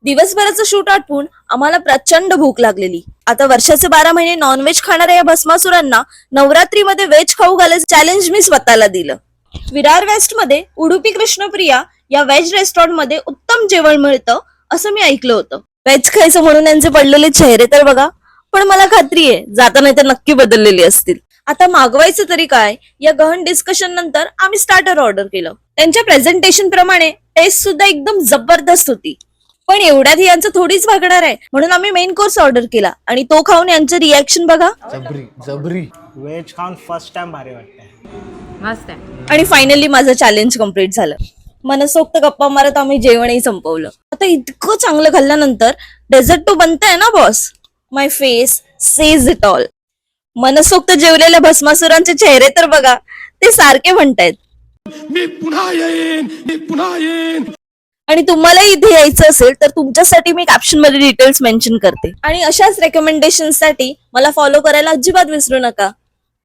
दिवसभराचं शूट आटपून आम्हाला प्रचंड भूक लागलेली. आता वर्षाचे 12 महिने नॉनव्हेज खाणाऱ्या या भस्मासुरांना नवरात्रीमध्ये व्हेज खाऊ घालायचं चॅलेंज मी स्वतःला दिलं. विरार वेस्ट मध्ये उडुपी कृष्णप्रिया या व्हेज रेस्टॉरंट मध्ये उत्तम जेवण मिळतं असं मी ऐकलं होतं. व्हेज खायचं म्हणून यांचे पडलेले चेहरे तर बघा. पण मला खात्री आहे जाता नाही तर नक्की बदललेली असतील. आता मागवायचं तरी काय या गहन डिस्कशन नंतर आम्ही स्टार्टर ऑर्डर केलं. त्यांच्या प्रेझेंटेशन प्रमाणे टेस्ट सुद्धा एकदम जबरदस्त होती. पण एवढ्यात ही यांचं थोडीच भागणार आहे म्हणून आम्ही मेन कोर्स ऑर्डर केला आणि तो खाऊन यांचं रिॲक्शन बघा. जबरी जबरी व्हेज खाऊन फर्स्ट टाइम भारी वाटतंय. मस्त आहे. आणि फायनली माझं चॅलेंज कम्प्लीट झालं. मनसोक्त गप्पा मारत आम्ही जेवणही संपवलं. आता इतकं चांगलं खाल्ल्यानंतर डेझर्ट तो बनताय ना boss. My face says it all. मनसोक्त जेवलेल्या भस्मासुरांचे चेहरे तर बघा. ते सारखे म्हणतायत मी पुन्हा येईन. आणि तुम्हालाही इथे यायचं असेल तर तुमच्यासाठी मी कॅप्शन मध्ये डिटेल्स मेन्शन करते. आणि अशाच रेकमेंडेशन साठी मला फॉलो करायला अजिबात विसरू नका.